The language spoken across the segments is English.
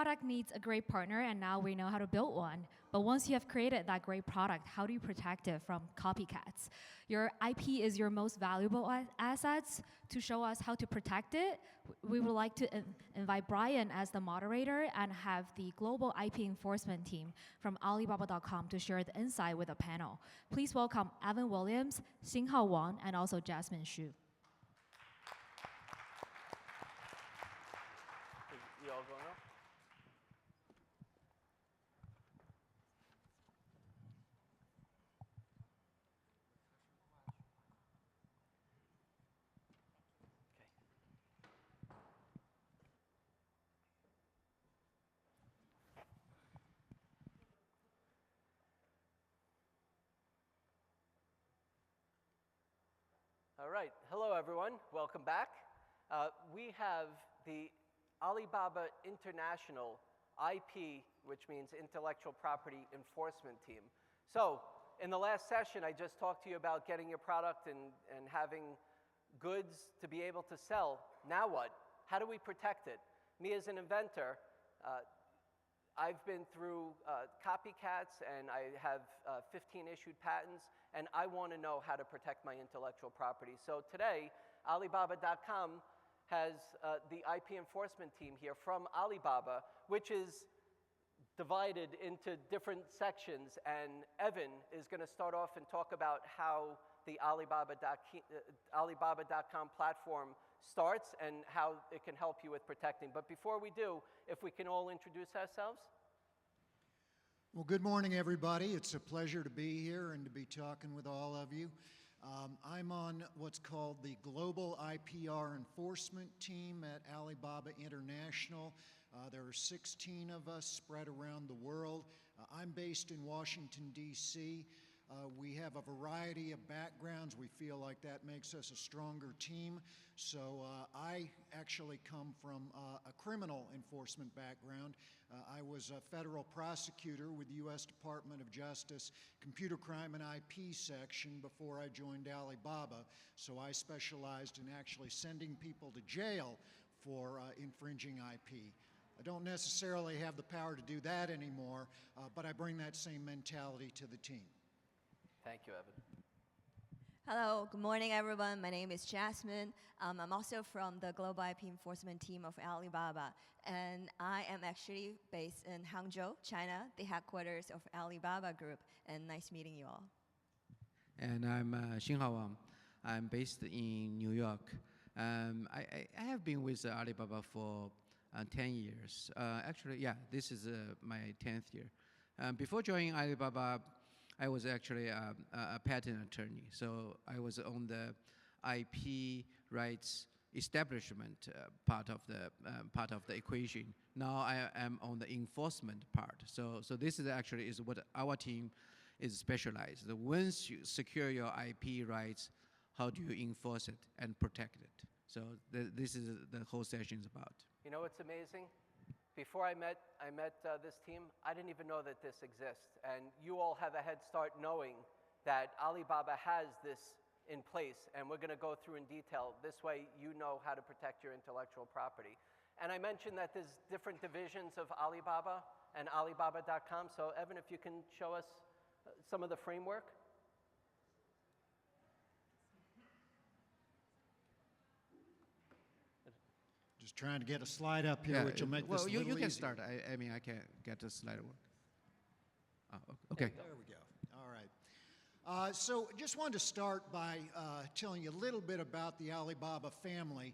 product needs a great partner, and now we know how to build one. But once you have created that great product, how do you protect it from copycats? Your IP is your most valuable assets. To show us how to protect it, we would like to invite Brian as the moderator and have the global IP enforcement team from Alibaba.com to share the insight with the panel. Please welcome Evan Williams, Xinghao Wang, and also Jasmine Xu. You all going up? Okay. All right. Hello, everyone. Welcome back. We have the Alibaba International IP, which means Intellectual Property Enforcement Team. So in the last session, I just talked to you about getting your product and having goods to be able to sell. Now what? How do we protect it? Me as an inventor, I've been through Copycats, and I have 15 issued patents, and I want to know how to protect my intellectual property. So today, Alibaba.com has the IP enforcement team here from Alibaba, which is divided into different sections. And Evan is going to start off and talk about how the Alibaba.com platform starts and how it can help you with protecting. But before we do, if we can all introduce ourselves. Well, good morning, everybody. It's a pleasure to be here and to be talking with all of you. I'm on what's called the Global IPR Enforcement Team at Alibaba International. There are 16 of us spread around the world. I'm based in Washington, D.C. We have a variety of backgrounds. We feel like that makes us a stronger team. So I actually come from a criminal enforcement background. I was a federal prosecutor with the U.S. Department of Justice Computer Crime and IP section before I joined Alibaba. So I specialized in actually sending people to jail for infringing IP. I don't necessarily have the power to do that anymore, but I bring that same mentality to the team. Thank you, Evan. Hello, good morning, everyone. My name is Jasmine. I'm also from the Global IP Enforcement Team of Alibaba, and I am actually based in Hangzhou, China, the headquarters of Alibaba Group, and nice meeting you all. And I'm Xinghao Wang. I'm based in New York. I have been with Alibaba for 10 years. Actually, yeah, this is my 10th year. Before joining Alibaba, I was actually a patent attorney, so I was on the IP rights establishment part of the equation. Now I am on the enforcement part. So this is actually is what our team is specialized. Once you secure your IP rights, how do you enforce it and protect it? So this is the whole session is about. You know what's amazing? Before I met this team, I didn't even know that this exists. And you all have a head start knowing that Alibaba has this in place, and we're going to go through in detail. This way, you know how to protect your intellectual property. And I mentioned that there's different divisions of Alibaba and Alibaba.com. So Evan, if you can show us some of the framework. Just trying to get a slide up here, which will make this a little you can easier. start. I mean, I can't get the slide to work. Oh, okay. There we go. All right. So just wanted to start by telling you a little bit about the Alibaba family,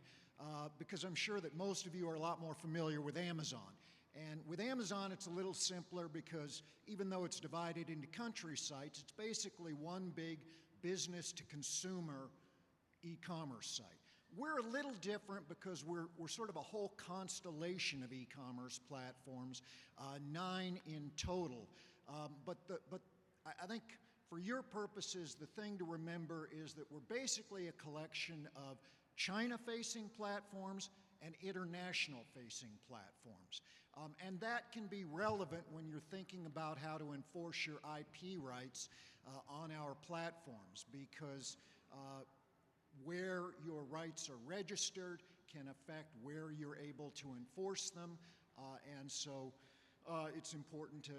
because I'm sure that most of you are a lot more familiar with Amazon. And with Amazon, it's a little simpler because even though it's divided into country sites, it's basically one big business-to-consumer e-commerce site. We're a little different because we're sort of a whole constellation of e-commerce platforms, 9 in total. But I think for your purposes, the thing to remember is that we're basically a collection of China-facing platforms and international-facing platforms. And that can be relevant when you're thinking about how to enforce your IP rights on our platforms, because where your rights are registered can affect where you're able to enforce them. And so it's important to,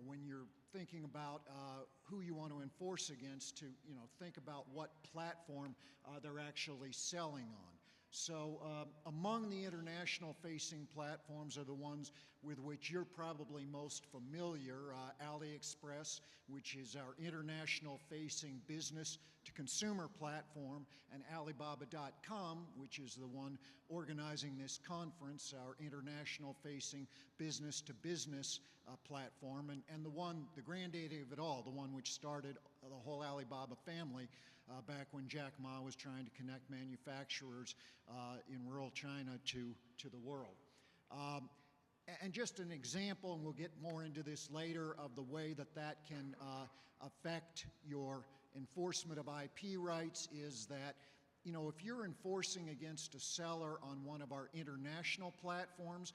when you're thinking about who you want to enforce against, to, think about what platform they're actually selling on. So among the international-facing platforms are the ones with which you're probably most familiar, AliExpress, which is our international-facing business-to-consumer platform, and Alibaba.com, which is the one organizing this conference, our international-facing business-to-business platform, and the granddaddy of it all, the one which started the whole Alibaba family, back when Jack Ma was trying to connect manufacturers in rural China to the world. And just an example, and we'll get more into this later, of the way that can affect your enforcement of IP rights is that, if you're enforcing against a seller on one of our international platforms,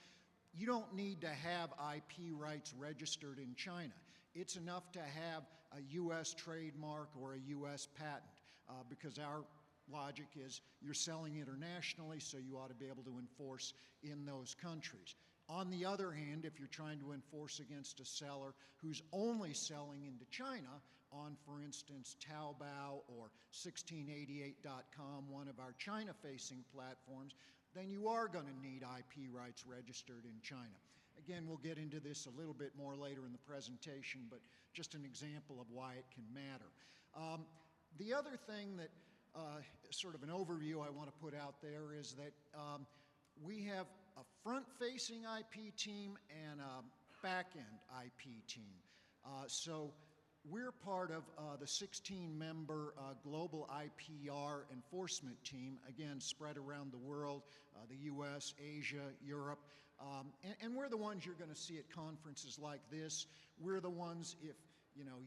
you don't need to have IP rights registered in China. It's enough to have a U.S. trademark or a U.S. patent, because our logic is you're selling internationally, so you ought to be able to enforce in those countries. On the other hand, if you're trying to enforce against a seller who's only selling into China on, for instance, Taobao or 1688.com, one of our China-facing platforms, then you are going to need IP rights registered in China. Again, we'll get into this a little bit more later in the presentation, but just an example of why it can matter. The other thing that, sort of an overview I want to put out there, is that we have a front-facing IP team and a back-end IP team. So we're part of the 16-member global IPR enforcement team, again, spread around the world, the US, Asia, Europe, and we're the ones you're going to see at conferences like this. We're the ones, if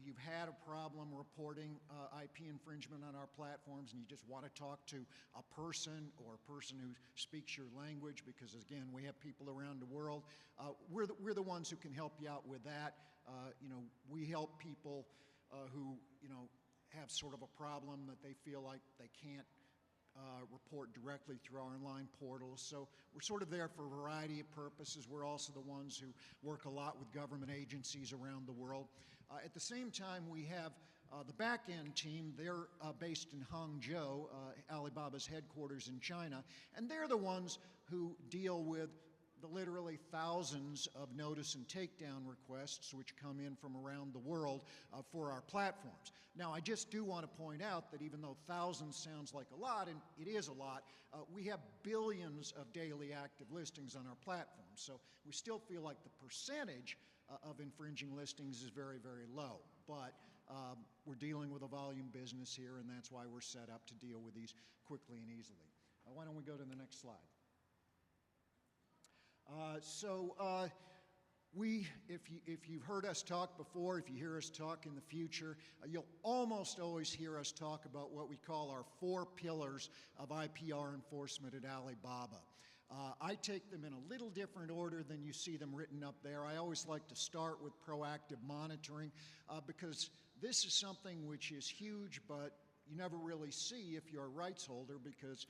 you've had a problem reporting IP infringement on our platforms and you just want to talk to a person or a person who speaks your language, because again, we have people around the world, we're the ones who can help you out with that. We help people who have sort of a problem that they feel like they can't report directly through our online portals. So we're sort of there for a variety of purposes. We're also the ones who work a lot with government agencies around the world. At the same time, we have the back-end team. They're based in Hangzhou, Alibaba's headquarters in China, and they're the ones who deal with the literally thousands of notice and takedown requests which come in from around the world for our platforms. Now, I just do want to point out that even though thousands sounds like a lot, and it is a lot, we have billions of daily active listings on our platform. So we still feel like the percentage of infringing listings is very, very low. But we're dealing with a volume business here, and that's why we're set up to deal with these quickly and easily. Why don't we go to the next slide? If you've heard us talk before, if you hear us talk in the future, you'll almost always hear us talk about what we call our 4 pillars of IPR enforcement at Alibaba. I take them in a little different order than you see them written up there. I always like to start with proactive monitoring, because this is something which is huge, but you never really see if you're a rights holder, because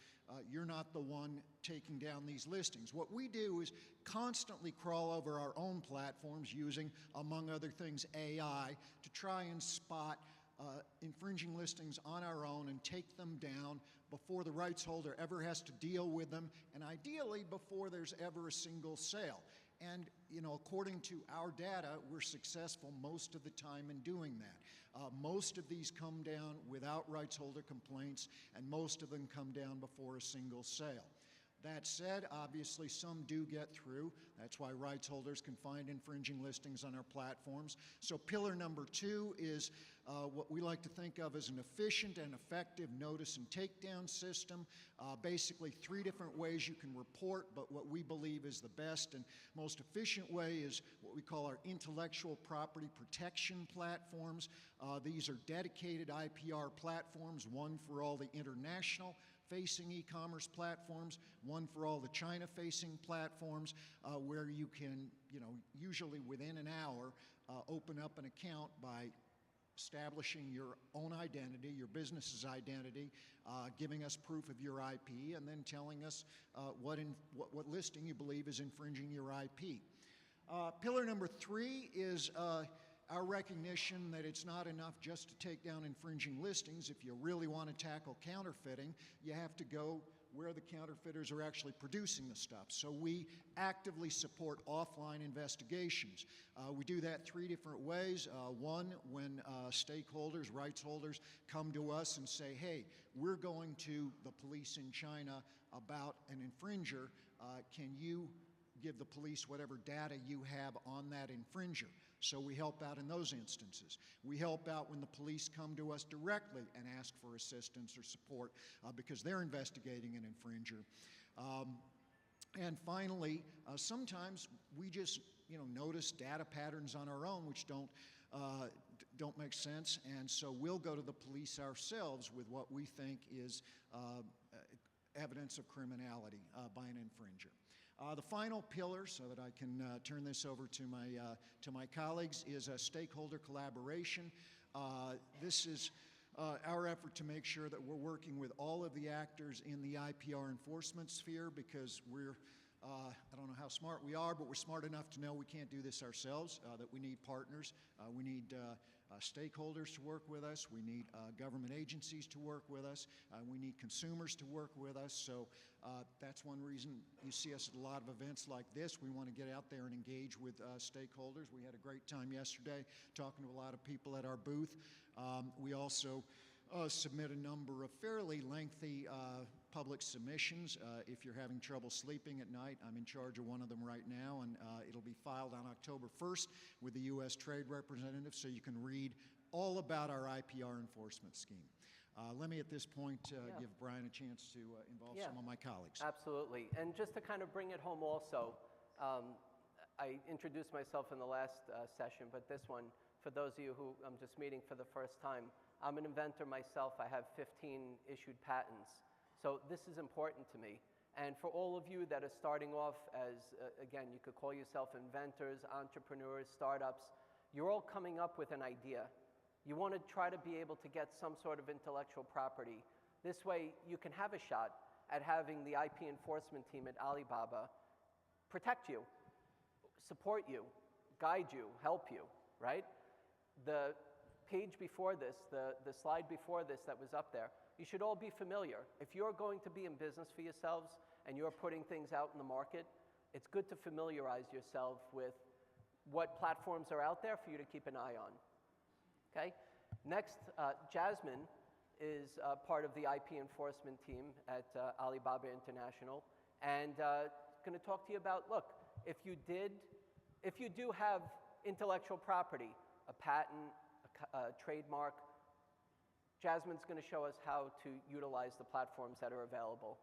you're not the one taking down these listings. What we do is constantly crawl over our own platforms using, among other things, AI to try and spot infringing listings on our own and take them down before the rights holder ever has to deal with them, and ideally before there's ever a single sale. And, according to our data, we're successful most of the time in doing that. Most of these come down without rights holder complaints, and most of them come down before a single sale. That said, obviously some do get through. That's why rights holders can find infringing listings on our platforms. So pillar number 2 is what we like to think of as an efficient and effective notice and takedown system. Basically 3 different ways you can report, but what we believe is the best and most efficient way is what we call our intellectual property protection platforms. These are dedicated IPR platforms, one for all the international facing e-commerce platforms, one for all the China-facing platforms, where you can, usually within an hour, open up an account by establishing your own identity, your business's identity, giving us proof of your IP, and then telling us what listing you believe is infringing your IP. Pillar number 3 is our recognition that it's not enough just to take down infringing listings. If you really want to tackle counterfeiting, you have to go where the counterfeiters are actually producing the stuff. So we actively support offline investigations. We do that 3 different ways. One, when stakeholders, rights holders come to us and say, hey, we're going to the police in China about an infringer. Can you give the police whatever data you have on that infringer? So we help out in those instances. We help out when the police come to us directly and ask for assistance or support because they're investigating an infringer. And finally, sometimes we just notice data patterns on our own which don't make sense, and so we'll go to the police ourselves with what we think is evidence of criminality by an infringer. The final pillar, so that I can turn this over to my colleagues, is a stakeholder collaboration. This is our effort to make sure that we're working with all of the actors in the IPR enforcement sphere, because we're, I don't know how smart we are, but we're smart enough to know we can't do this ourselves, that we need partners, we need stakeholders to work with us, we need government agencies to work with us, we need consumers to work with us. So that's one reason you see us at a lot of events like this. We want to get out there and engage with stakeholders. We had a great time yesterday talking to a lot of people at our booth. We also submit a number of fairly lengthy public submissions. If you're having trouble sleeping at night, I'm in charge of one of them right now, and it'll be filed on October 1st with the U.S. Trade Representative, so you can read all about our IPR enforcement scheme. Let me at this point give Brian a chance to involve some of my colleagues. Absolutely. And just to kind of bring it home also, I introduced myself in the last session, but this one, for those of you who I'm just meeting for the first time, I'm an inventor myself. I have 15 issued patents. So this is important to me. And for all of you that are starting off as, again, you could call yourself inventors, entrepreneurs, startups, you're all coming up with an idea. You want to try to be able to get some sort of intellectual property. This way, you can have a shot at having the IP enforcement team at Alibaba protect you, support you, guide you, help you, right? The page before this, the slide before this that was up there, you should all be familiar. If you're going to be in business for yourselves and you're putting things out in the market, it's good to familiarize yourself with what platforms are out there for you to keep an eye on. Okay? Next, Jasmine is part of the IP enforcement team at Alibaba International, and going to talk to you about, look, if you do have intellectual property, a patent, a trademark, Jasmine's going to show us how to utilize the platforms that are available.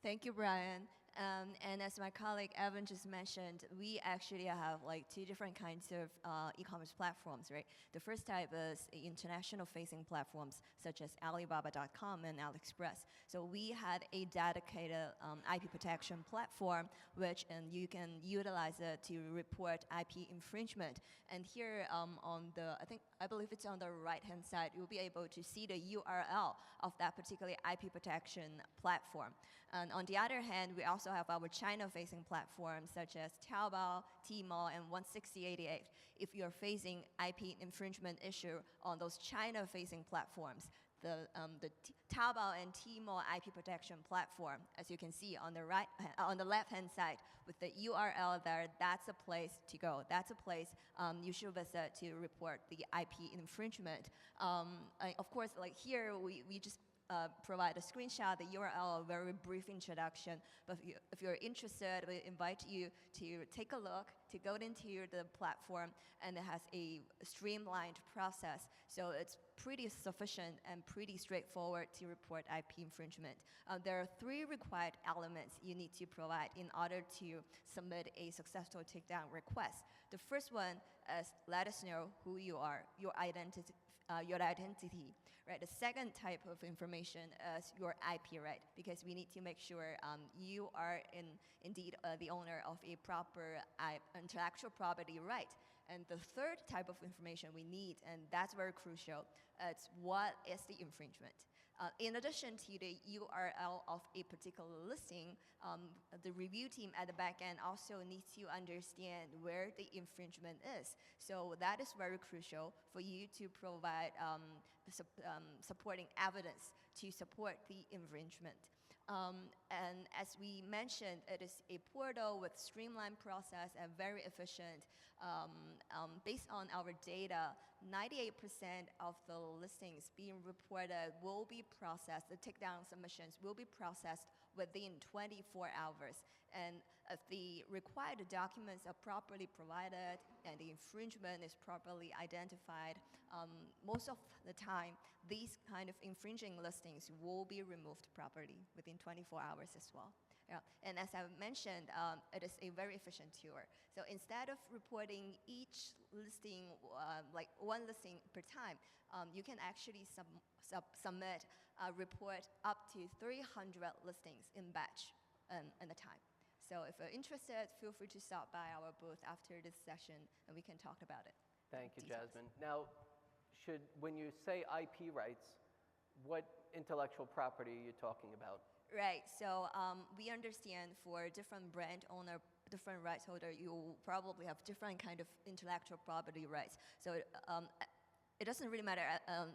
Thank you, Brian. And as my colleague Evan just mentioned, we actually have like 2 different kinds of e-commerce platforms, right? The first type is international facing platforms such as Alibaba.com and AliExpress. So we had a dedicated IP protection platform, which you can utilize it to report IP infringement. And here I believe it's on the right-hand side, you'll be able to see the URL of that particular IP protection platform. And on the other hand, we also have our China-facing platforms such as Taobao, Tmall, and 16088. If you're facing IP infringement issue on those China-facing platforms, the Taobao and Tmall IP protection platform, as you can see on the left-hand side with the URL there, that's a place to go. That's a place you should visit to report the IP infringement. Of course, like here, we just provide a screenshot, the URL, a very brief introduction. But if you're interested, we invite you to take a look, to go into the platform, and it has a streamlined process. So it's pretty sufficient and pretty straightforward to report IP infringement. There are 3 required elements you need to provide in order to submit a successful takedown request. The first one is let us know who you are, your identity. Right. The second type of information is your IP right, because we need to make sure you are indeed the owner of a proper intellectual property right. And the third type of information we need, and that's very crucial, it's what is the infringement. In addition to the URL of a particular listing, the review team at the back end also needs to understand where the infringement is. So that is very crucial for you to provide supporting evidence to support the infringement. And as we mentioned, it is a portal with streamlined process and very efficient. Based on our data, 98% of the listings being reported will be processed, the takedown submissions will be processed within 24 hours. And if the required documents are properly provided and the infringement is properly identified, most of the time, these kind of infringing listings will be removed properly within 24 hours as well. Yeah. And as I mentioned, it is a very efficient tool. So instead of reporting each listing, like one listing per time, you can actually submit a report up to 300 listings in batch in a time. So if you're interested, feel free to stop by our booth after this session and we can talk about it. Thank you, Details. Jasmine. Now, when you say IP rights, what intellectual property are you talking about? Right, so we understand for different brand owner, different rights holder, you probably have different kind of intellectual property rights. So it doesn't really matter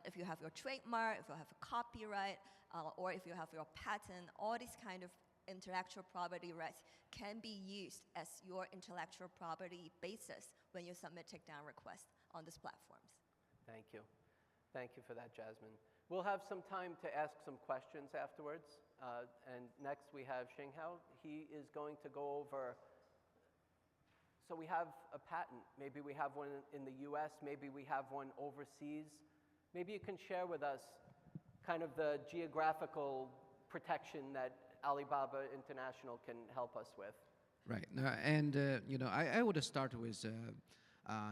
if you have your trademark, if you have a copyright, or if you have your patent. All these kind of intellectual property rights can be used as your intellectual property basis when you submit takedown requests on these platforms. Thank you. Thank you for that, Jasmine. We'll have some time to ask some questions afterwards. And next we have Xinghao. He is going to go over, so we have a patent. Maybe we have one in the US, maybe we have one overseas. Maybe you can share with us kind of the geographical protection that Alibaba International can help us with. Right. And I would start with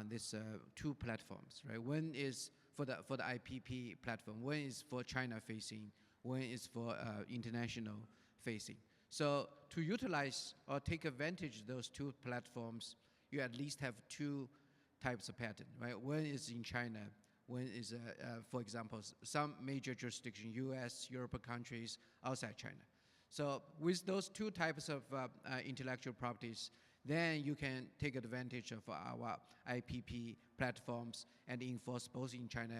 these two platforms. Right. One is for the IPP platform. One is for China facing. One is for international facing. So to utilize or take advantage of those two platforms, you at least have two types of patent. Right. One is in China. One is, for example, some major jurisdiction, U.S., European countries outside China. So with those two types of intellectual properties, then you can take advantage of our IPP platforms and enforce both in China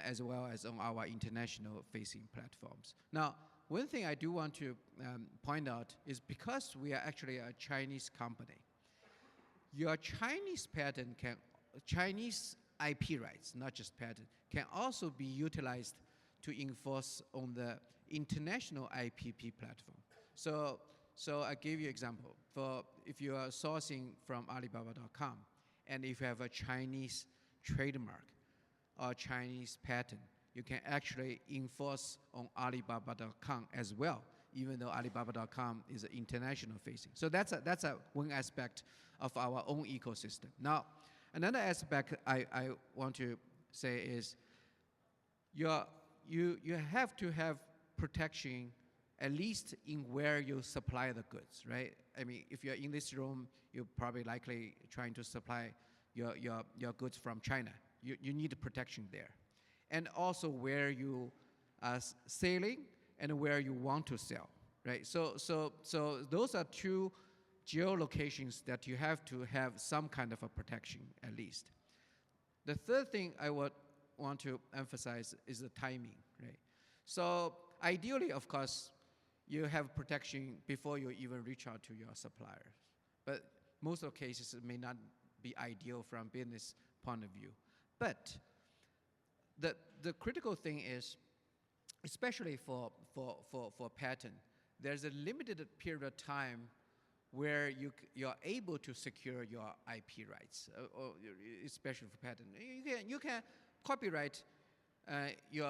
as well as on our international facing platforms. Now, one thing I do want to point out is because we are actually a Chinese company, your Chinese patent can, Chinese IP rights, not just patent, can also be utilized to enforce on the international IPP platform. So I give you an example. For if you are sourcing from Alibaba.com, and if you have a Chinese trademark or Chinese patent, you can actually enforce on Alibaba.com as well, even though Alibaba.com is international facing. So that's one aspect of our own ecosystem. Now, another aspect I want to say is you have to have protection at least in where you supply the goods, right? I mean, if you're in this room, you're probably likely trying to supply your goods from China. You need protection there. And also where you are selling and where you want to sell, right? So those are two geolocations that you have to have some kind of a protection at least. The third thing I would want to emphasize is the timing, right? So ideally, of course, you have protection before you even reach out to your suppliers. But most of the cases, it may not be ideal from business point of view. But the critical thing is, especially for patent, there's a limited period of time where you're able to secure your IP rights, or especially for patent. You can copyright. You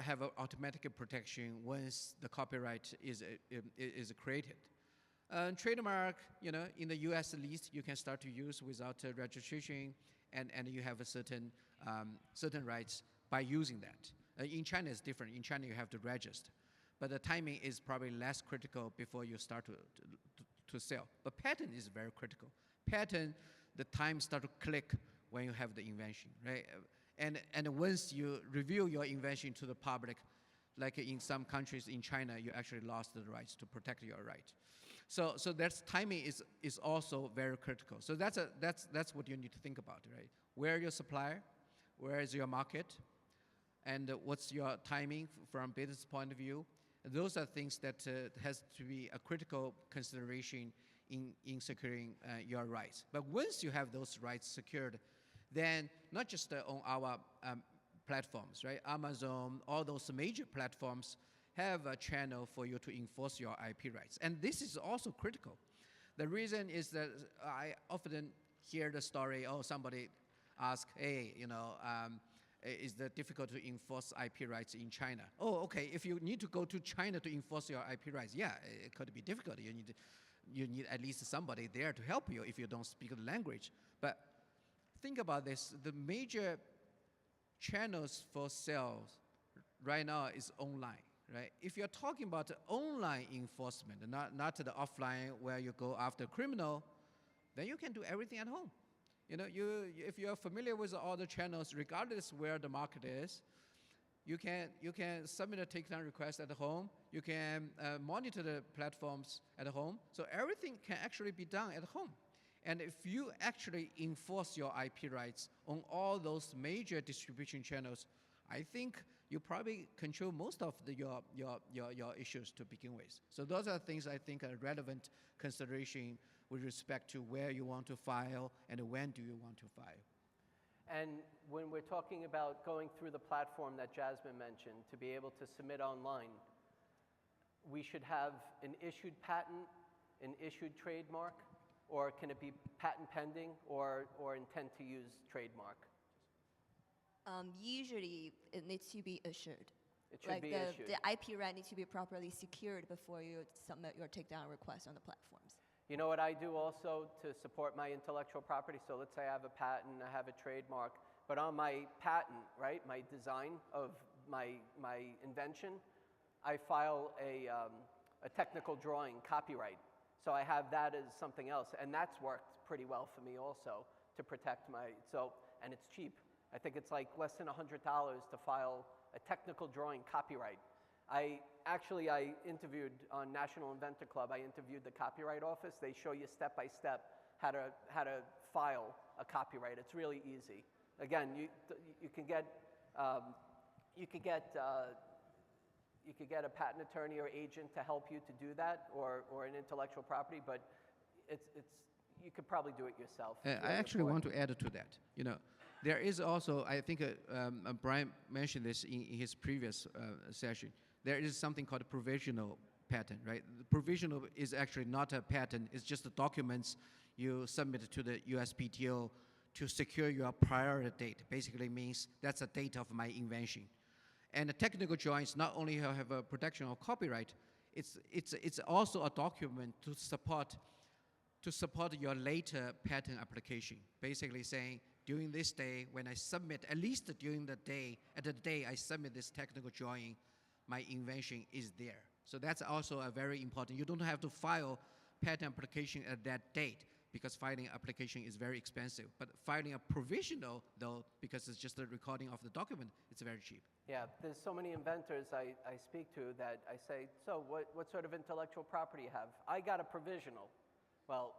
have an automatic protection once the copyright is created. Trademark, in the U.S. at least, you can start to use without registration, and you have a certain rights by using that. In China, it's different. In China, you have to register, but the timing is probably less critical before you start to sell. But patent is very critical. Patent, the time start to click when you have the invention, right? And once you reveal your invention to the public, like in some countries in China, you actually lost the rights to protect your right. So that's timing is also very critical. So that's what you need to think about, right? Where your supplier, where is your market, and what's your timing from business point of view. Those are things that has to be a critical consideration in securing your rights. But once you have those rights secured, then not just on our platforms, right? Amazon, all those major platforms have a channel for you to enforce your IP rights. And this is also critical. The reason is that I often hear the story, somebody ask, hey, is it difficult to enforce IP rights in China? Oh, okay, if you need to go to China to enforce your IP rights, yeah, it could be difficult. You need at least somebody there to help you if you don't speak the language. But think about this, the major channels for sales right now is online, right? If you're talking about online enforcement, not the offline where you go after criminal, then you can do everything at home. If you're familiar with all the channels, regardless where the market is, you can submit a takedown request at home. You can monitor the platforms at home. So everything can actually be done at home. And if you actually enforce your IP rights on all those major distribution channels, I think you probably control most of your issues to begin with. So those are things I think are relevant consideration with respect to where you want to file and when do you want to file. And when we're talking about going through the platform that Jasmine mentioned, to be able to submit online, we should have an issued patent, an issued trademark, or can it be patent pending or intent to use trademark? Usually, it needs to be issued. It should be issued. The IP right needs to be properly secured before you submit your takedown request on the platforms. You know what I do also to support my intellectual property? So let's say I have a patent, I have a trademark, but on my patent, right, my design of my invention, I file a technical drawing copyright. So I have that as something else, and that's worked pretty well for me also to protect and it's cheap. I think it's like less than $100 to file a technical drawing copyright. I interviewed on National Inventor Club, I interviewed the copyright office. They show you step by step how to file a copyright. It's really easy. Again, you can get a patent attorney or agent to help you to do that, or an intellectual property, but you could probably do it yourself. I actually want to add to that. There is also, I think Brian mentioned this in his previous session, there is something called a provisional patent, right? The provisional is actually not a patent, it's just the documents you submit to the USPTO to secure your prior date. Basically means that's the date of my invention. And the technical drawings not only have a protection of copyright, it's also a document to support your later patent application. Basically saying, during this day, when I submit, at least during the day I submit this technical drawing, my invention is there. So that's also a very important. You don't have to file patent application at that date because filing application is very expensive. But filing a provisional, though, because it's just a recording of the document, it's very cheap. Yeah, there's so many inventors I speak to that I say, so what sort of intellectual property you have? I got a provisional. Well,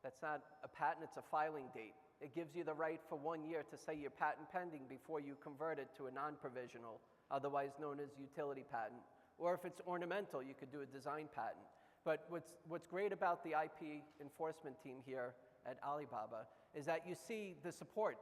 that's not a patent, it's a filing date. It gives you the right for 1 year to say you're patent pending before you convert it to a non-provisional, otherwise known as utility patent. Or if it's ornamental, you could do a design patent. But what's great about the IP enforcement team here at Alibaba is that you see the support.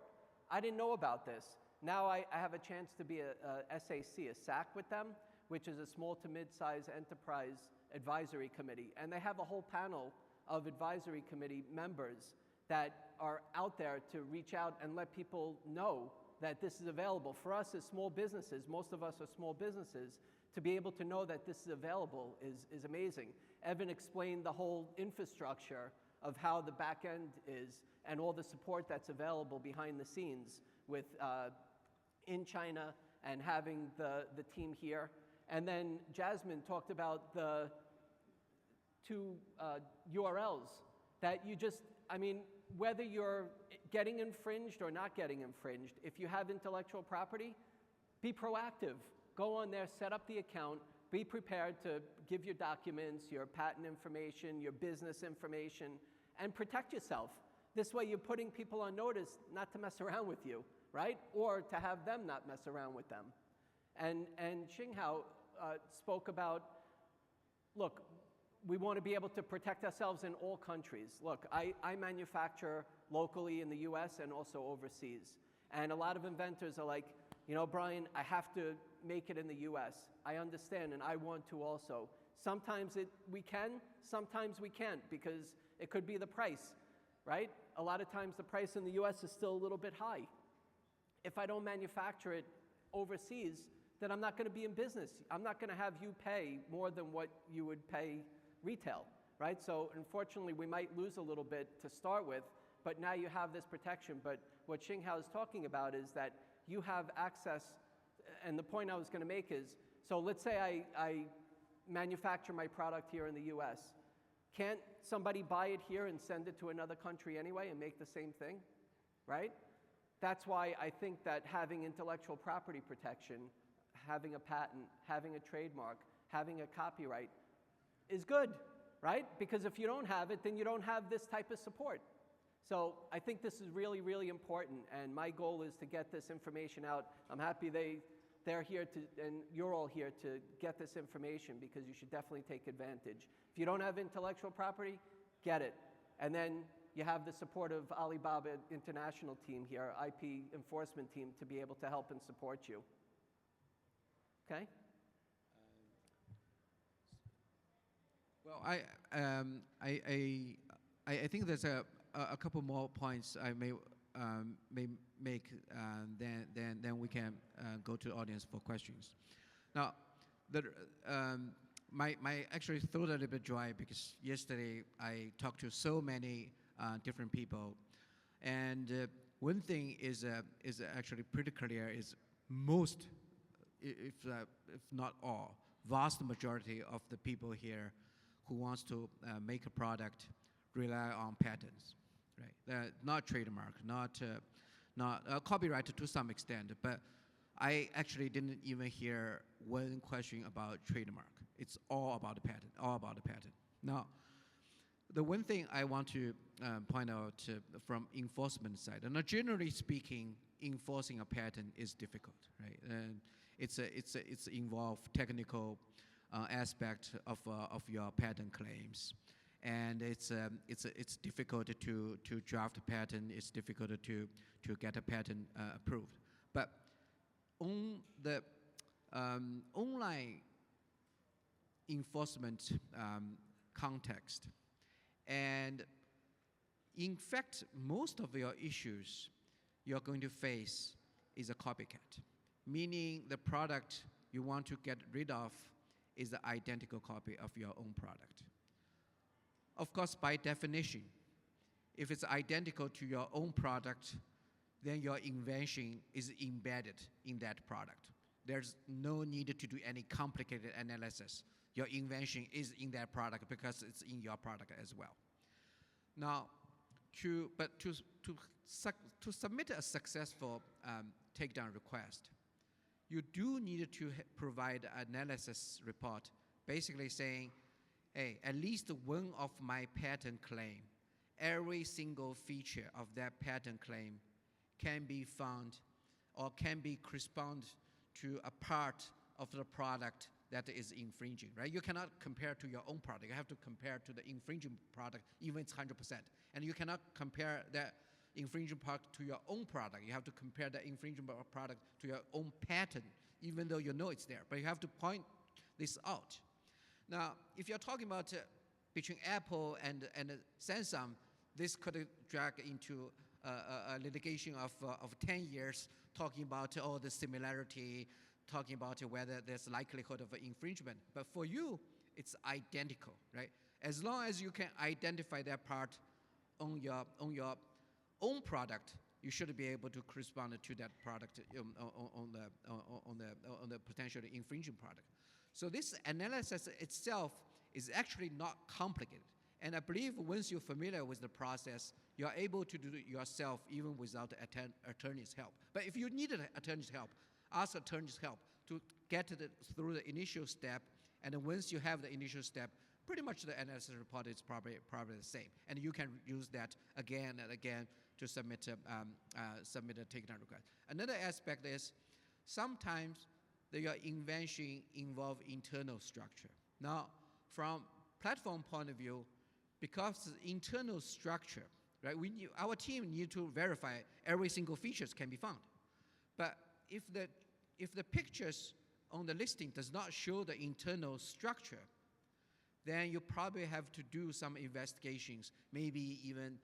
I didn't know about this. Now I have a chance to be a SAC, a SAC with them, which is a small to mid-size enterprise advisory committee. And they have a whole panel of advisory committee members that are out there to reach out and let people know that this is available. For us as small businesses, most of us are small businesses, to be able to know that this is available is amazing. Evan explained the whole infrastructure of how the back end is and all the support that's available behind the scenes with in China and having the team here. And then Jasmine talked about the two URLs that whether you're getting infringed or not getting infringed, if you have intellectual property, be proactive. Go on there, set up the account, be prepared to give your documents, your patent information, your business information, and protect yourself. This way you're putting people on notice not to mess around with you, right? Or to have them not mess around with them. And Xinghao spoke about, look, we want to be able to protect ourselves in all countries. Look, I manufacture locally in the US and also overseas. And a lot of inventors are like, you know, Brian, I have to make it in the US. I understand, and I want to also. Sometimes we can, sometimes we can't, because it could be the price, right? A lot of times the price in the US is still a little bit high. If I don't manufacture it overseas, then I'm not going to be in business. I'm not going to have you pay more than what you would pay retail, right? So unfortunately, we might lose a little bit to start with, but now you have this protection. But what Xinghao is talking about is that you have access, and the point I was going to make is, so let's say I manufacture my product here in the US. Can't somebody buy it here and send it to another country anyway and make the same thing, right? That's why I think that having intellectual property protection, having a patent, having a trademark, having a copyright is good, right? Because if you don't have it, then you don't have this type of support. So I think this is really, really important, and my goal is to get this information out. I'm happy they're here to, and you're all here to get this information, because you should definitely take advantage. If you don't have intellectual property, get it. And then you have the support of Alibaba International team here, IP enforcement team, to be able to help and support you. Okay? Well, I think there's a couple more points I may make, then we can go to the audience for questions. Now, my actually throat a little bit dry because yesterday I talked to so many different people, and one thing is actually pretty clear: is most, if not all, vast majority of the people here who wants to make a product rely on patents, right? Not trademark, not copyright to some extent, but I actually didn't even hear one question about trademark. It's all about the patent, all about the patent. Now, the one thing I want to point out from enforcement side, and generally speaking, enforcing a patent is difficult, right? And it's involved technical aspect of your patent claims, and it's difficult to draft a patent. It's difficult to get a patent approved. But on the online enforcement context, and in fact, most of your issues you're going to face is a copycat, meaning the product you want to get rid of is the identical copy of your own product. Of course, by definition, if it's identical to your own product, then your invention is embedded in that product. There's no need to do any complicated analysis. Your invention is in that product because it's in your product as well. Now, to submit a successful takedown request, you do need to provide an analysis report, basically saying, hey, at least one of my patent claim, every single feature of that patent claim can be found or can be correspond to a part of the product that is infringing, right? You cannot compare to your own product. You have to compare to the infringing product, even it's 100%. And you cannot compare that infringing product to your own product. You have to compare the infringing product to your own patent, even though you know it's there. But you have to point this out. Now, if you're talking about between Apple and Samsung, this could drag into a litigation of 10 years, talking about all the similarity, talking about whether there's likelihood of infringement. But for you, it's identical, right? As long as you can identify that part on your own product, you should be able to correspond to that product on the potentially infringing product. So this analysis itself is actually not complicated. And I believe once you're familiar with the process, you're able to do it yourself even without attorney's help. But if you need an attorney's help, ask attorney's help to get through the initial step. And then once you have the initial step, pretty much the analysis report is probably the same. And you can use that again and again to submit a takedown request. Another aspect is sometimes your invention involve internal structure. Now, from platform point of view, because the internal structure, right, our team need to verify every single features can be found. But if the pictures on the listing does not show the internal structure, then you probably have to do some investigations, maybe even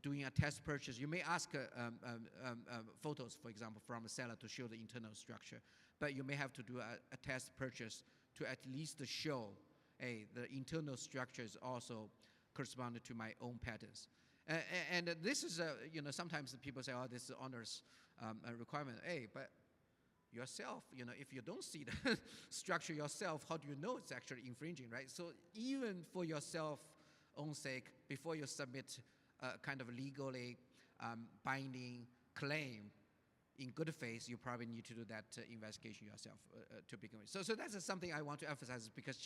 doing a test purchase. You may ask photos, for example, from a seller to show the internal structure, but you may have to do a test purchase to at least show, hey, the internal structure is also corresponding to my own patterns. And this is, sometimes people say, oh, this is onerous requirement. Hey, but yourself, if you don't see the structure yourself, how do you know it's actually infringing, right? So even for yourself own sake, before you submit a kind of legally binding claim in good faith, you probably need to do that investigation yourself to begin with. So that's something I want to emphasize because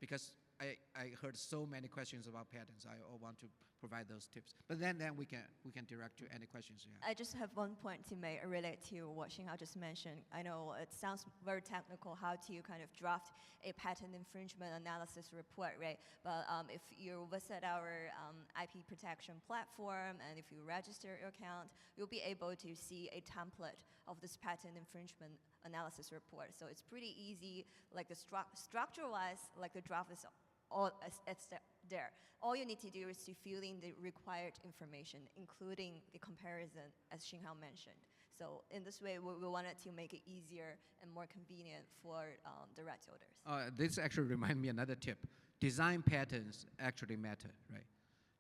because I heard so many questions about patents. I want to provide those tips. But then we can direct to any questions you have. I just have one point to make relate to what Xinghao just mentioned. I know it sounds very technical how to kind of draft a patent infringement analysis report, right? But if you visit our IP protection platform and if you register your account, you'll be able to see a template of this patent infringement analysis report. So it's pretty easy, like the structure-wise, like the draft is it's there. All you need to do is to fill in the required information, including the comparison, as Xinghao mentioned. So in this way, we wanted to make it easier and more convenient for the rights holders. This actually reminds me another tip. Design patterns actually matter, right?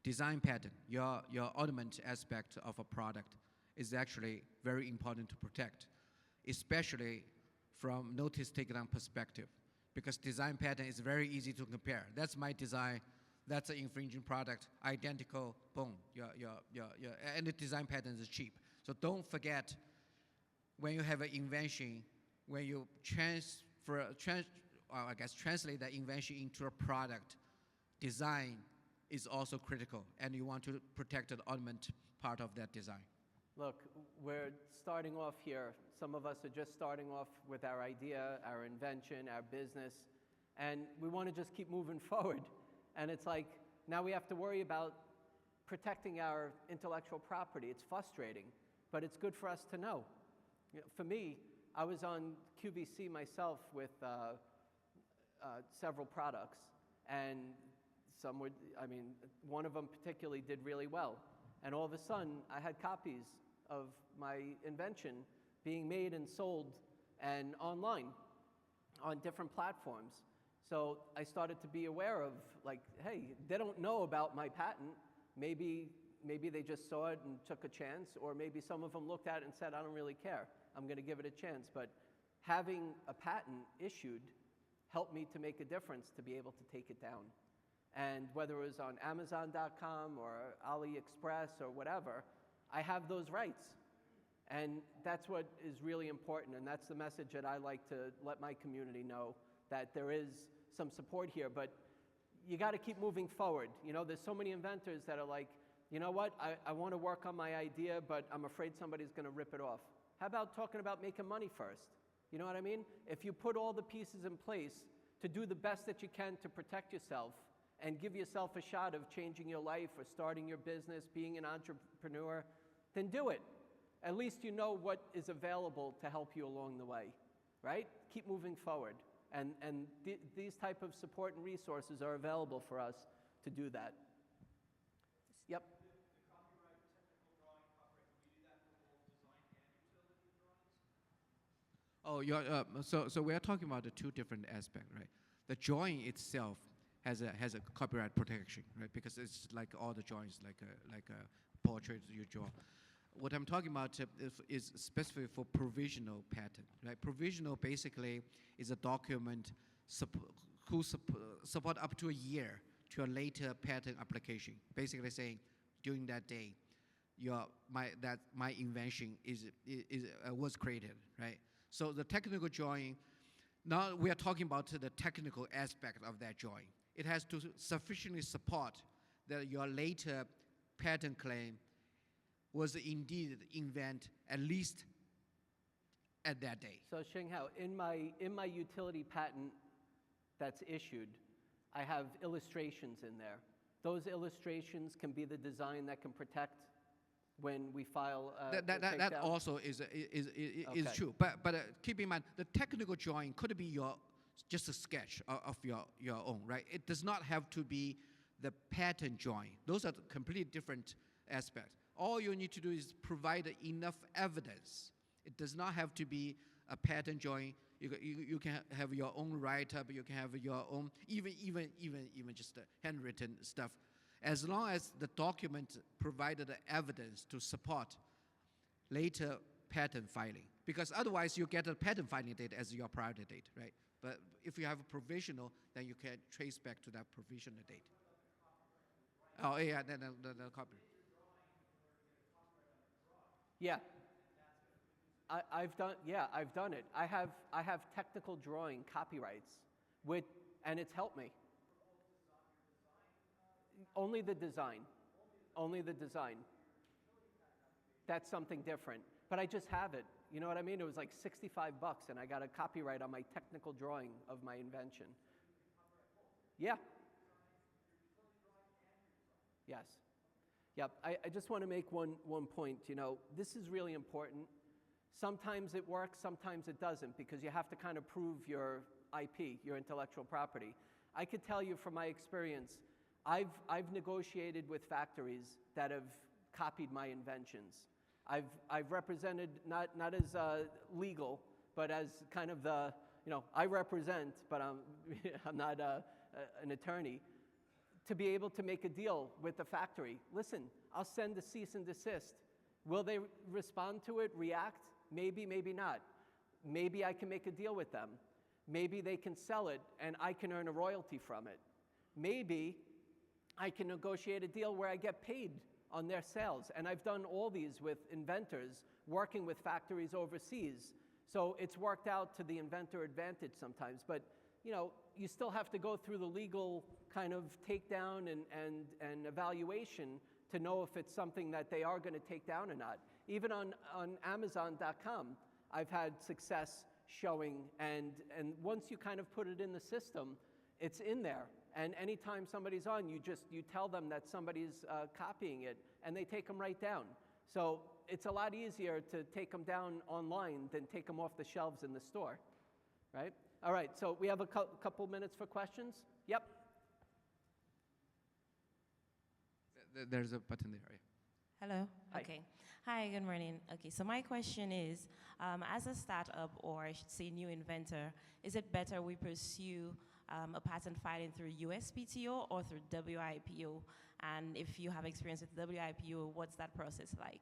Design pattern, your ornament aspect of a product is actually very important to protect, especially from notice takedown perspective. Because design pattern is very easy to compare. That's my design, that's an infringing product, identical, boom. And the design pattern is cheap. So don't forget, when you have an invention, when you translate that invention into a product, design is also critical, and you want to protect the ornament part of that design. Look, we're starting off here. Some of us are just starting off with our idea, our invention, our business, and we want to just keep moving forward. And it's like, now we have to worry about protecting our intellectual property. It's frustrating, but it's good for us to know. For me, I was on QVC myself with several products, and one of them particularly did really well. And all of a sudden, I had copies of my invention being made and sold and online on different platforms. So I started to be aware of, like, hey, they don't know about my patent. Maybe they just saw it and took a chance, or maybe some of them looked at it and said, I don't really care. I'm going to give it a chance. But having a patent issued helped me to make a difference to be able to take it down. And whether it was on Amazon.com or AliExpress or whatever, I have those rights. And that's what is really important, and that's the message that I like to let my community know, that there is some support here, but you got to keep moving forward. There's so many inventors that are like, you know what, I want to work on my idea, but I'm afraid somebody's going to rip it off. How about talking about making money first? You know what I mean? If you put all the pieces in place to do the best that you can to protect yourself and give yourself a shot of changing your life or starting your business, being an entrepreneur, then do it. At least you know what is available to help you along the way, right? Keep moving forward. And these type of support and resources are available for us to do that. Yep. The copyright technical drawing copyright, can you do that for both design and utility drawings? So we are talking about the two different aspects, right? The drawing itself has a copyright protection, right? Because it's like all the drawings, like a portrait you draw. What I'm talking about is specifically for provisional patent, right? Provisional basically is a document who support up to a year to a later patent application. Basically saying, during that day, my invention was created, right? So the technical drawing, now we are talking about the technical aspect of that drawing. It has to sufficiently support that your later patent claim was indeed invent at least at that day. So Xinghao, in my utility patent that's issued, I have illustrations in there. Those illustrations can be the design that can protect when we file the That takedown? also is Okay. true. But keep in mind, the technical drawing could be just a sketch of your own, right? It does not have to be the patent drawing. Those are completely different aspects. All you need to do is provide enough evidence. It does not have to be a patent drawing. You can have your own write-up. You can have your own, even just handwritten stuff, as long as the document provided the evidence to support later patent filing. Because otherwise, you get a patent filing date as your priority date, right? But if you have a provisional, then you can trace back to that provisional date. Oh yeah, then the copy. Yeah. I've done it. I have technical drawing copyrights and it's helped me. Only the design. Only the design. That's something different. But I just have it. You know what I mean? It was like $65 and I got a copyright on my technical drawing of my invention. Yeah. Yes. Yep. I just want to make one point. You know, this is really important. Sometimes it works, sometimes it doesn't, because you have to kind of prove your IP, your intellectual property. I could tell you from my experience, I've negotiated with factories that have copied my inventions. I've represented not as legal, but as kind of the, you know, I represent, but I'm not an attorney, to be able to make a deal with the factory. Listen, I'll send a cease and desist. Will they respond to it, react? Maybe, maybe not. Maybe I can make a deal with them. Maybe they can sell it and I can earn a royalty from it. Maybe I can negotiate a deal where I get paid on their sales. And I've done all these with inventors, working with factories overseas. So it's worked out to the inventor advantage sometimes. But you know, you still have to go through the legal kind of takedown and evaluation to know if it's something that they are going to take down or not. Even on Amazon.com, I've had success showing, and once you kind of put it in the system, it's in there. And anytime somebody's on, you tell them that somebody's copying it, and they take them right down. So it's a lot easier to take them down online than take them off the shelves in the store, right? All right, so we have a couple minutes for questions. Yep. There's a button there. Yeah. Hello. Hi. Okay. Hi, good morning. Okay, so my question is, as a startup, or I should say new inventor, is it better we pursue a patent filing through USPTO or through WIPO? And if you have experience with WIPO, what's that process like?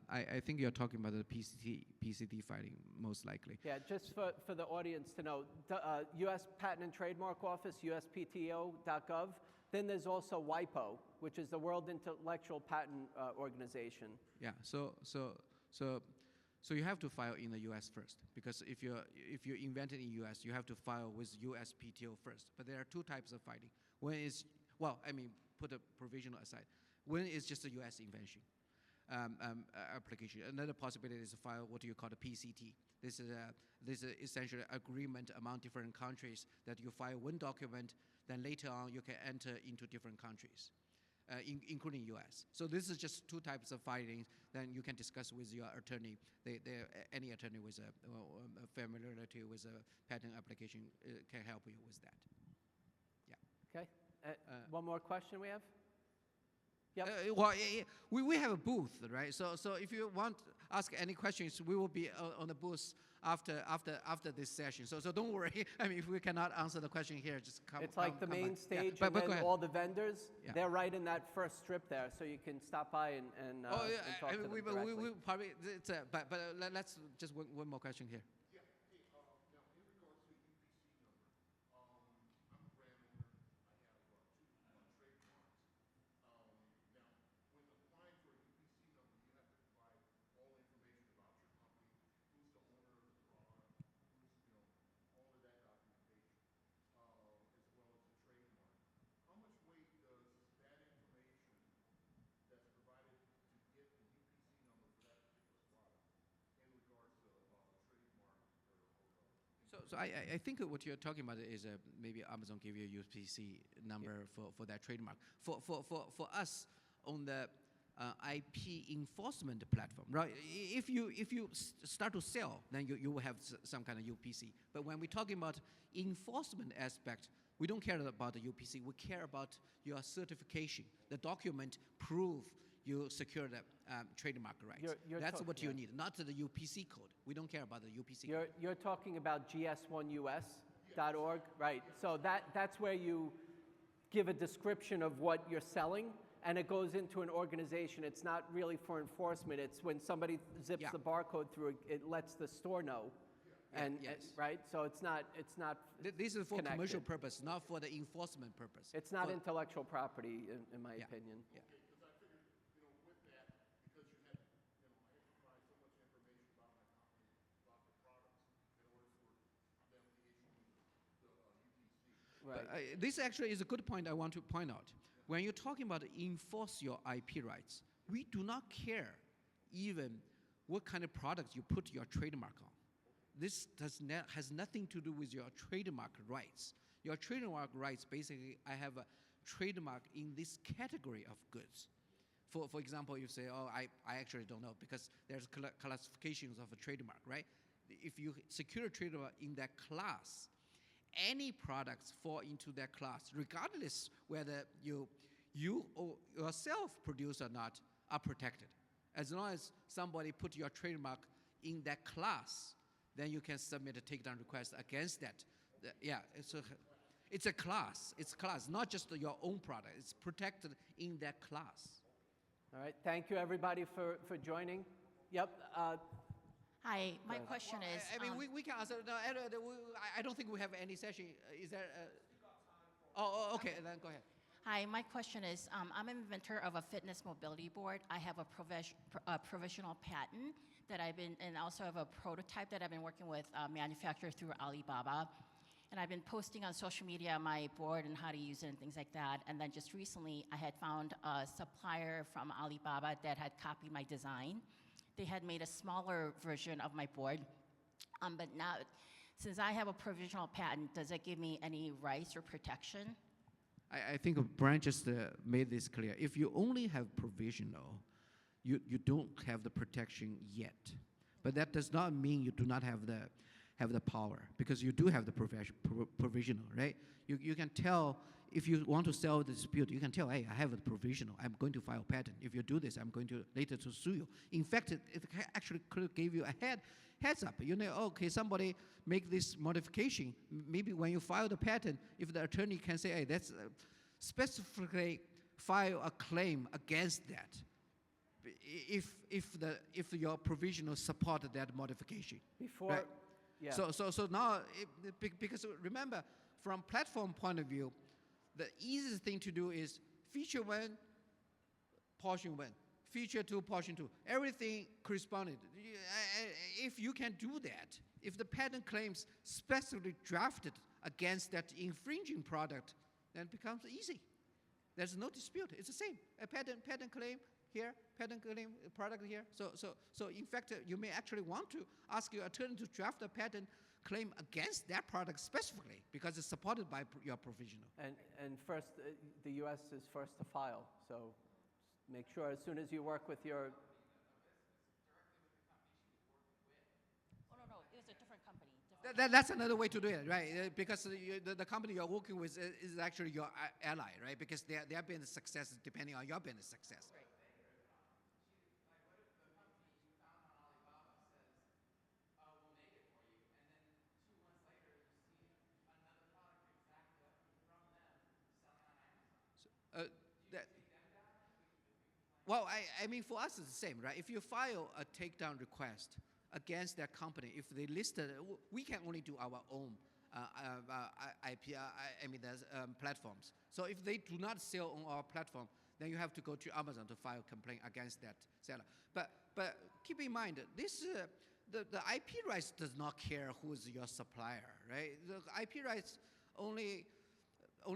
I think you're talking about the PCT filing, most likely. Yeah, just for the audience to know, U.S. Patent and Trademark Office, USPTO.gov. Then there's also WIPO, which is the World Intellectual Patent Organization. Yeah. So you have to file in the U.S. first, because if you invent it in U.S., you have to file with USPTO first. But there are two types of filing. One is, well, I mean, put a provisional aside. One is just a U.S. invention application. Another possibility is to file what you call a PCT. This is essentially agreement among different countries that you file one document, then later on you can enter into different countries, including U.S. So this is just two types of filings. Then you can discuss with your attorney. Any attorney with a familiarity with a patent application can help you with that. Yeah. Okay. One more question we have? Yep. We have a booth, right? So if you want to ask any questions, we will be on the booth after this session. So don't worry. I mean, if we cannot answer the question here, just come. It's like the main stage, yeah. and but then all the vendors, Yeah. they're right in that first strip there, so you can stop by and talk to them directly. we probably. But let's just one more question here. So I think what you're talking about is maybe Amazon give you a UPC number for that trademark. For us on the IP enforcement platform, right? If you start to sell, then you will have some kind of UPC. But when we're talking about enforcement aspect, we don't care about the UPC. We care about your certification. The document prove you secure the trademark rights. That's what you need, not the UPC code. We don't care about the UPC code. You're talking about gs1us.org, right? So that's where you give a description of what you're selling, and it goes into an organization. It's not really for enforcement. It's when somebody zips the barcode through, it lets the store know. And yes. right, so it's not. This is for connected. commercial purpose, not for the enforcement purpose. It's not intellectual property, in my Yeah. opinion. Yeah. Because I figured, with that, because you had, I enterprise so much information about my company, about the products, in order for them to issue the UPC. Right. This actually is a good point I want to point out. When you're talking about enforce your IP rights, we do not care even what kind of products you put your trademark on. This has nothing to do with your trademark rights. Your trademark rights, basically, I have a trademark in this category of goods. For example, you say, oh, I actually don't know, because there's classifications of a trademark, right? If you secure a trademark in that class, any products fall into that class, regardless whether you or yourself produce or not, are protected. As long as somebody put your trademark in that class, then you can submit a takedown request against that. It's a class. It's class, not just your own product. It's protected in that class. All right. Thank you, everybody, for joining. Yep. Hi, my question is. I mean, we can answer. No, I don't think we have any session. Is there? Okay. Then go ahead. Hi, my question is, I'm an inventor of a fitness mobility board. I have a provisional patent that and also have a prototype that I've been working with manufacturers through Alibaba. And I've been posting on social media my board and how to use it and things like that. And then just recently, I had found a supplier from Alibaba that had copied my design. They had made a smaller version of my board. But now, since I have a provisional patent, does it give me any rights or protection? I think Brian just made this clear. If you only have provisional, you don't have the protection yet. But that does not mean you do not have the power, because you do have the provisional, right? You can tell, if you want to sell the dispute, you can tell, hey, I have a provisional. I'm going to file patent. If you do this, I'm going to later to sue you. In fact, it actually could give you a heads up. You know, okay, somebody make this modification. Maybe when you file the patent, if the attorney can say, hey, that's specifically file a claim against that, if your provisional support that modification. Before, right? yeah. So now, because remember, from platform point of view, the easiest thing to do is feature 1, portion 1, feature 2, portion 2. Everything corresponded. If you can do that, if the patent claims specifically drafted against that infringing product, then it becomes easy. There's no dispute. It's the same. A patent claim here, patent claim product here. So in fact, you may actually want to ask your attorney to draft a patent claim against that product specifically, because it's supported by your provisional. And first, the U.S. is first to file. So make sure as soon as you work with your. Oh, no, it was a different company. That's another way to do it, right? Because the company you're working with is actually your ally, right? Because their business success is depending on your business success. Right. Well, I mean, for us, it's the same, right? If you file a takedown request against that company, if they listed, we can only do our own IP, there's platforms. So if they do not sell on our platform, then you have to go to Amazon to file a complaint against that seller. But keep in mind, this the IP rights does not care who's your supplier, right? The IP rights only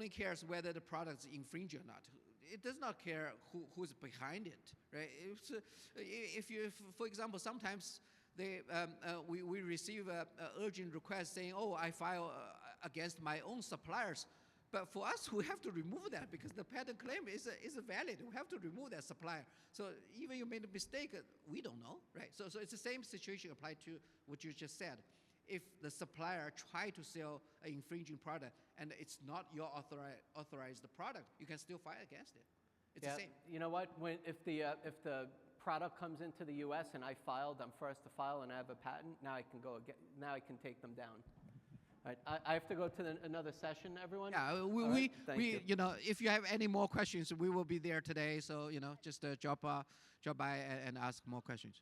cares whether the product is infringing or not. It does not care who's behind it, right? If you, for example, sometimes we receive a urgent request saying, oh, I file against my own suppliers. But for us, we have to remove that because the patent claim is valid. We have to remove that supplier. So even you made a mistake, we don't know, right? So it's the same situation applied to what you just said. If the supplier try to sell an infringing product and it's not your authorized product, you can still fight against it. It's the same. You know what? If the product comes into the U.S. and I'm first to file and I have a patent, now I can take them down. Right. I have to go to another session, everyone. Yeah, you know, if you have any more questions, we will be there today. So, you know, just drop by and ask more questions.